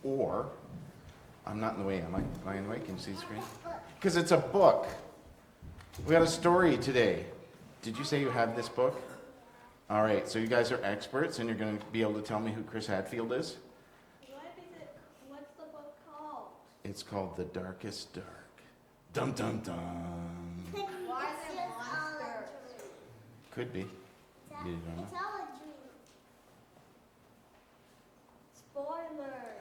Or, I'm not in the way, am I? Am I in the way? Can you see the screen? Because it's a book. We got a story today. Did you say you have this book? All right, so you guys are experts, and you're going to be able to tell me who Chris Hadfield is? What's the book called? It's called The Darkest Dark. Dum dum dum. Why is it monsters? Could be. You don't know. It's all a dream. Spoiler.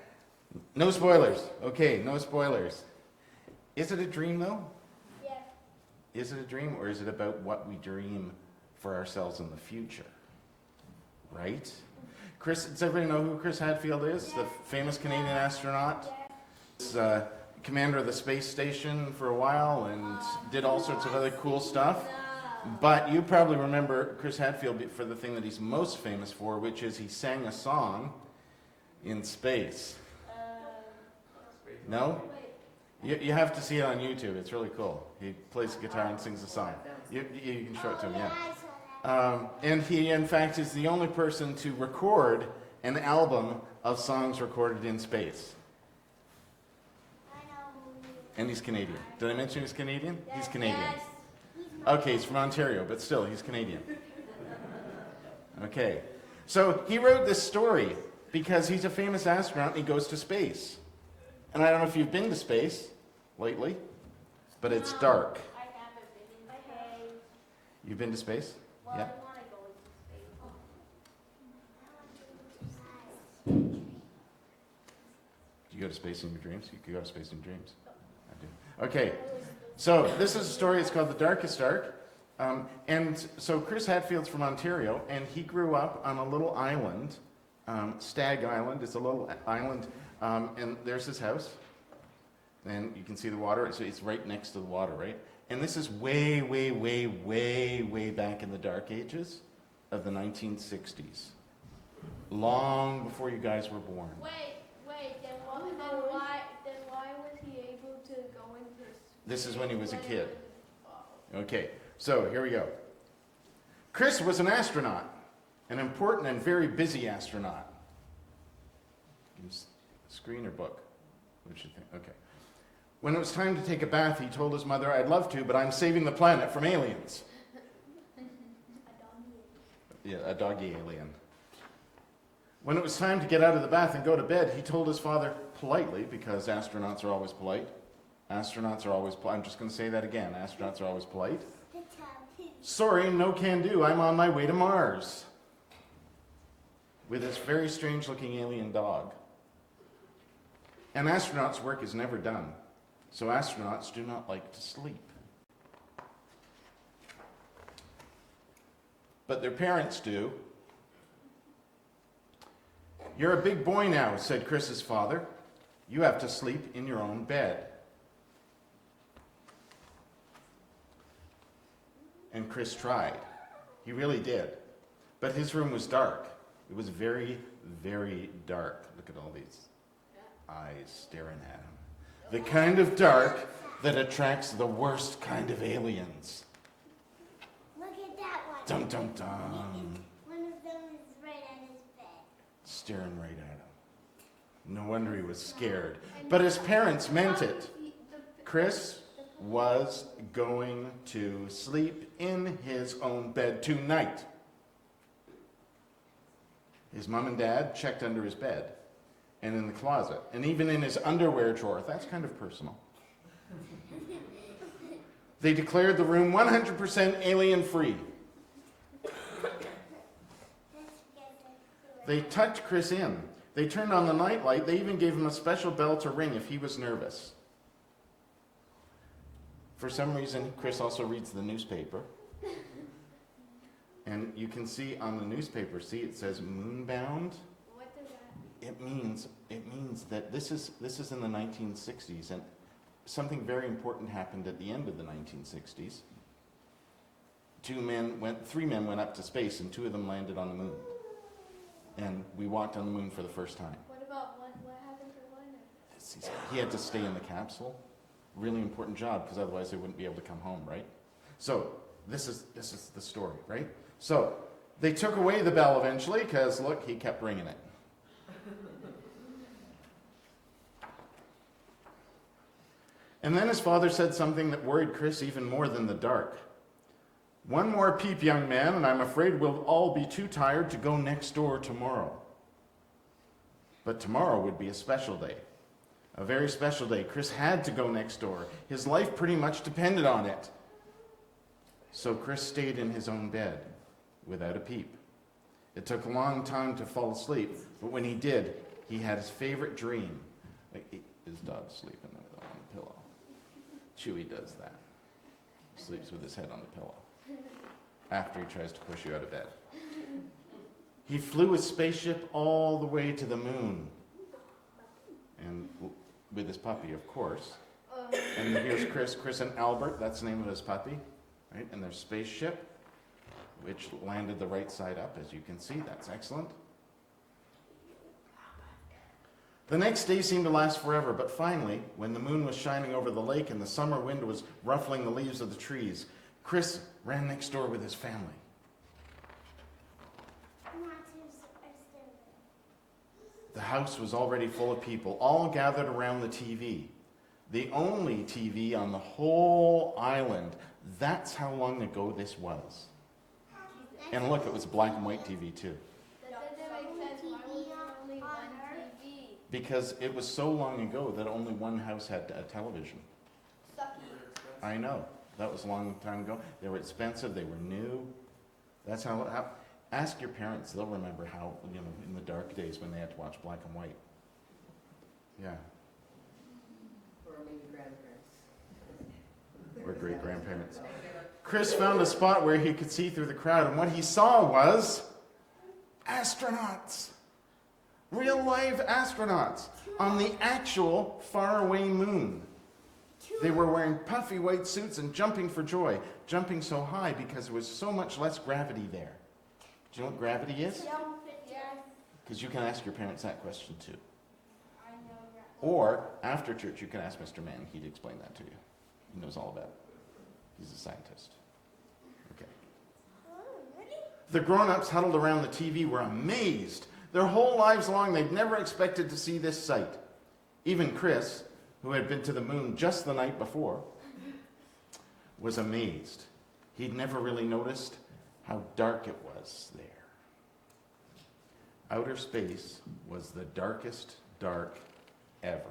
No spoilers. Okay, no spoilers. Is it a dream, though? Yes. Is it a dream, or is it about what we dream for ourselves in the future? Right? Chris, does everybody know who Chris Hadfield is? The famous Canadian astronaut? He's commander of the space station for a while and did all sorts of other cool stuff. But you probably remember Chris Hadfield for the thing that he's most famous for, which is he sang a song in space. No? You have to see it on YouTube. It's really cool. He plays guitar and sings a song. You can show it to him, yeah. And he, in fact, is the only person to record an album of songs recorded in space. And he's Canadian. Did I mention he's Canadian? He's Canadian. Yes. Okay, he's from Ontario, but still, he's Canadian. Okay. So he wrote this story because he's a famous astronaut and he goes to space. And I don't know if you've been to space lately, but it's dark. I haven't been in space. You've been to space? Well, Yeah. I want to go into space. Do you go to space in your dreams? You could go to space in your dreams. I do. Okay. So this is a story. It's called The Darkest Dark. And so Chris Hadfield's from Ontario, and he grew up on a little island, Stag Island. It's a little island, and there's his house. And you can see the water. So it's right next to the water, right? And this is way, way, way, way, way back in the dark ages of the 1960s. Long before you guys were born. Wait, then why was he able to go into space? This is when he was a when kid. Oh. Okay, so here we go. Chris was an astronaut, an important and very busy astronaut. Screen or book? What do you think? Okay. When it was time to take a bath, he told his mother, "I'd love to, but I'm saving the planet from aliens." Yeah, a doggy alien. When it was time to get out of the bath and go to bed, he told his father politely, because astronauts are always polite. Astronauts are always polite. I'm just going to say that again. Astronauts are always polite. "Sorry, no can do. I'm on my way to Mars." With this very strange looking alien dog. An astronaut's work is never done. So astronauts do not like to sleep. But their parents do. "You're a big boy now," said Chris's father. "You have to sleep in your own bed." And Chris tried. He really did. But his room was dark. It was very, very dark. Look at all these eyes staring at him. The kind of dark that attracts the worst kind of aliens. Look at that one. Dum dum dum. One of them is right on his bed. Staring right at him. No wonder he was scared. But his parents meant it. Chris was going to sleep in his own bed tonight. His mom and dad checked under his bed and in the closet and even in his underwear drawer. That's kind of personal. They declared the room 100% alien free. They tucked Chris in. They turned on the nightlight. They even gave him a special bell to ring if he was nervous. For some reason, Chris also reads the newspaper. And you can see on the newspaper, see it says Moonbound. What does that It means that this is in the 1960s, and something very important happened at the end of the 1960s. Three men went up to space, and two of them landed on the moon. And we walked on the moon for the first time. What happened to Leonard? He had to stay in the capsule. Really important job, because otherwise they wouldn't be able to come home, right? So this is the story, right? So they took away the bell eventually, because look, he kept ringing it. And then his father said something that worried Chris even more than the dark. "One more peep, young man, and I'm afraid we'll all be too tired to go next door tomorrow." But tomorrow would be a special day. A very special day. Chris had to go next door. His life pretty much depended on it. So Chris stayed in his own bed without a peep. It took a long time to fall asleep, but when he did, he had his favorite dream. His dog's sleeping on the pillow. Chewy does that. Sleeps with his head on the pillow after he tries to push you out of bed. He flew his spaceship all the way to the moon. And with his puppy, of course. And here's Chris and Albert, that's the name of his puppy, right? And their spaceship, which landed the right side up, as you can see. That's excellent. The next day seemed to last forever, but finally, when the moon was shining over the lake and the summer wind was ruffling the leaves of the trees, Chris ran next door with his family. The house was already full of people, all gathered around the TV. The only TV on the whole island. That's how long ago this was. And look, it was black and white TV too. That doesn't make sense. Why was there only one TV? Because it was so long ago that only one house had a television. Sucky. I know. That was a long time ago. They were expensive. They were new. That's how ask your parents. They'll remember how, in the dark days when they had to watch black and white. Yeah. Or maybe grandparents. Or great-grandparents. Chris found a spot where he could see through the crowd, and what he saw was astronauts. Real-life astronauts on the actual faraway moon. They were wearing puffy white suits and jumping for joy, jumping so high because there was so much less gravity there. Do you know what gravity is? Yes. Because you can ask your parents that question too. I know that. Or, after church, you can ask Mr. Mann. He'd explain that to you. He knows all about it. He's a scientist. Okay. The grown-ups huddled around the TV were amazed. Their whole lives long, they'd never expected to see this sight. Even Chris, who had been to the moon just the night before, was amazed. He'd never really noticed how dark it was there. Outer space was the darkest dark ever.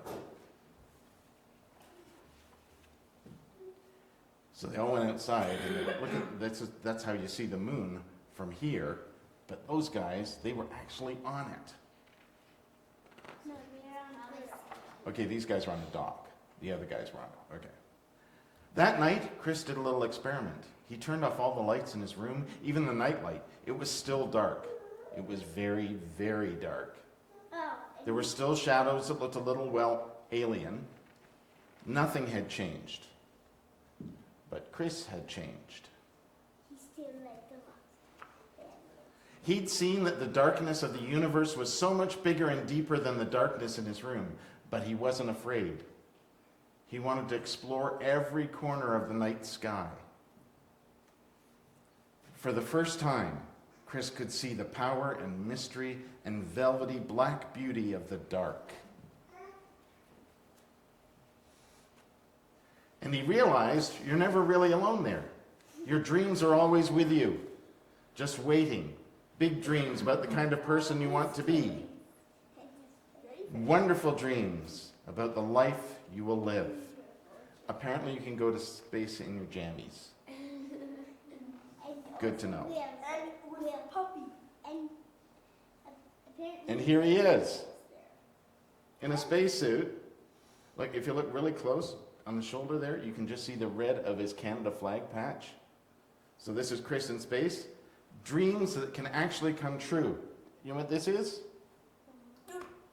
So they all went outside, and they went, look at that's how you see the moon from here. But those guys, they were actually on it. No, we're on this. Okay, these guys were on the dock. The other guys were on it. Okay. That night, Chris did a little experiment. He turned off all the lights in his room, even the night light. It was still dark. It was very, very dark. Oh, There were still shadows that looked a little, alien. Nothing had changed. But Chris had changed. he's still like the monster. He'd seen that the darkness of the universe was so much bigger and deeper than the darkness in his room, but he wasn't afraid. He wanted to explore every corner of the night sky. For the first time, Chris could see the power and mystery and velvety black beauty of the dark. And he realized you're never really alone there. Your dreams are always with you, just waiting. Big dreams about the kind of person you want to be. Wonderful dreams about the life you will live. Apparently you can go to space in your jammies. Good to know. We have puppy. And apparently. And here he is, in a spacesuit. Like, if you look really close on the shoulder there, you can just see the red of his Canada flag patch. So this is Chris in space. Dreams that can actually come true. You know what this is?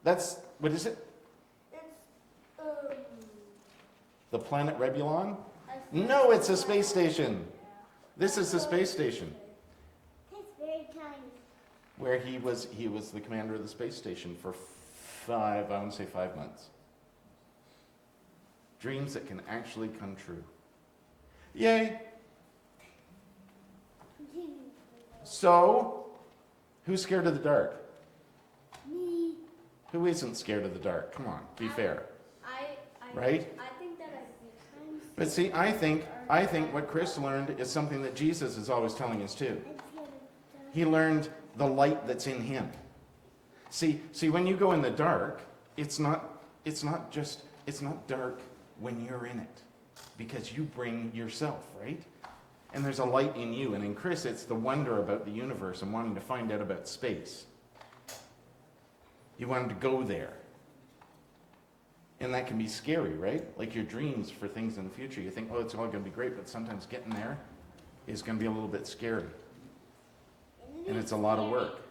That's, what is it? The planet Rebulon? No, it's a space station. This is the space station It's very tiny. where he was the commander of the space station for 5 months. Dreams that can actually come true. Yay! So, who's scared of the dark? Me. Who isn't scared of the dark? Come on, be fair. I Right? I think that I've been But see, I think what Chris learned is something that Jesus is always telling us too. He learned the light that's in him. See, when you go in the dark, it's not dark when you're in it, because you bring yourself, right? And there's a light in you. And in Chris, it's the wonder about the universe and wanting to find out about space. You wanted to go there. And that can be scary, right? Like your dreams for things in the future. You think, oh, it's all going to be great, but sometimes getting there is going to be a little bit scary. And it's a lot of work.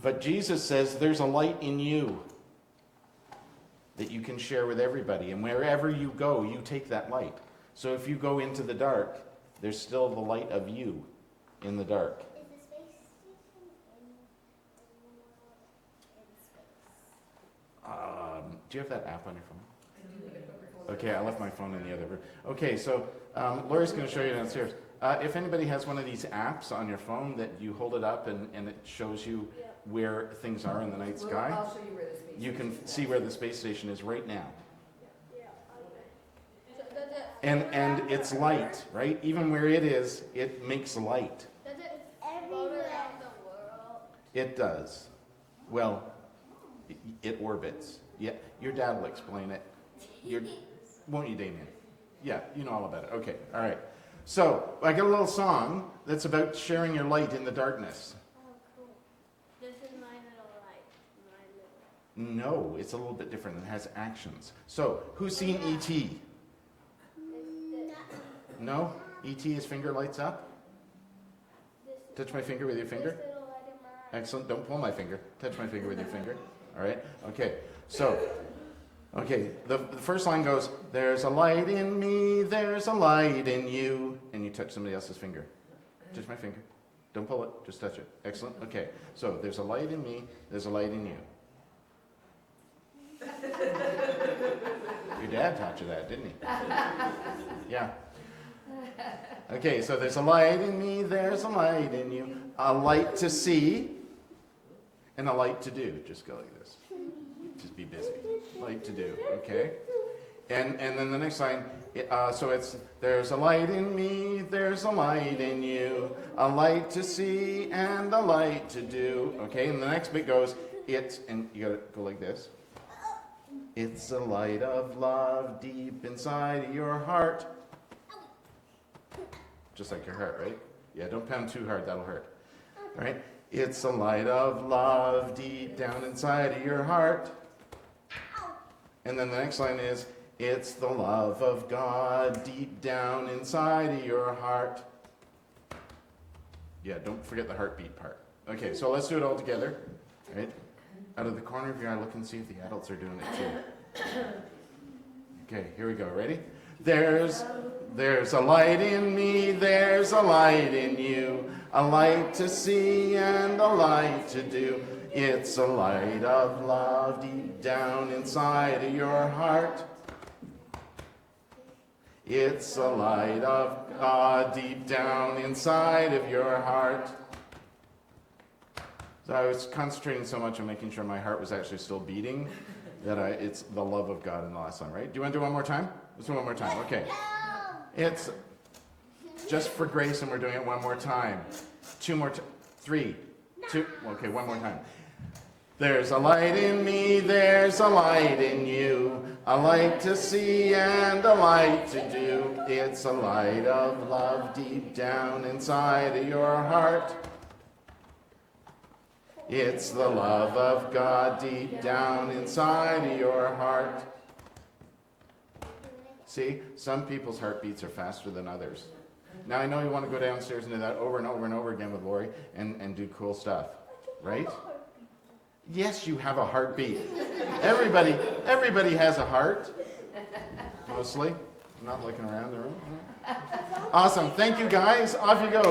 But Jesus says there's a light in you that you can share with everybody. And wherever you go, you take that light. So if you go into the dark, there's still the light of you in the dark. Is the space station in space? Do you have that app on your phone? Okay, I left my phone in the other room. Okay, so Laura's going to show you downstairs. If anybody has one of these apps on your phone that you hold it up and it shows you where things are in the night sky, I'll show you where the space you can station is. see where the space station is right now. Yeah, okay. So does it, And it's light, right? Even where it is, it makes light. does it float Everywhere. around the world? It does. Well, it orbits. Yeah, your dad will explain it. Won't you, Damien? Yeah, you know all about it. Okay, all right. So, I got a little song that's about sharing your light in the darkness. Oh, cool. This is my little light. My little. No, it's a little bit different. It has actions. So, who's seen E.T.? No? E.T. his finger lights up? Touch my finger with your finger. This little light in my eye. Excellent. Don't pull my finger. Touch my finger with your finger. All right? Okay. So, the first line goes, there's a light in me, there's a light in you. And you touch somebody else's finger. Touch my finger. Don't pull it. Just touch it. Excellent. Okay. So, there's a light in me, there's a light in you. Your dad taught you that, didn't he? Yeah. Okay, so there's a light in me, there's a light in you. A light to see and a light to do. Just go like this. Just be busy. Light to do, okay? And then the next line, so it's, there's a light in me, there's a light in you. A light to see and a light to do. Okay, and the next bit goes, it's, and you gotta go like this. It's a light of love deep inside your heart. Just like your heart, right? Yeah, don't pound too hard, that'll hurt. All right? It's a light of love deep down inside of your heart. And then the next line is, it's the love of God deep down inside of your heart. Yeah, don't forget the heartbeat part. Okay, so let's do it all together. All right? Out of the corner of your eye, look and see if the adults are doing it too. Okay, here we go. Ready? There's a light in me, there's a light in you, a light to see and a light to do. It's a light of love deep down inside of your heart. It's a light of God deep down inside of your heart. So I was concentrating so much on making sure my heart was actually still beating that it's the love of God in the last song, right? Do you want to do one more time? Let's do one more time. Okay. It's just for grace, and we're doing it one more time. Two more, 3, 2. Okay, one more time. There's a light in me, there's a light in you, a light to see and a light to do. It's a light of love deep down inside of your heart. It's the love of God deep down inside of your heart. See, some people's heartbeats are faster than others. Now I know you want to go downstairs and do that over and over and over again with Lori and do cool stuff, right? Yes, you have a heartbeat. Everybody has a heart. Mostly. I'm not looking around the room. Awesome. Thank you guys. Off you go.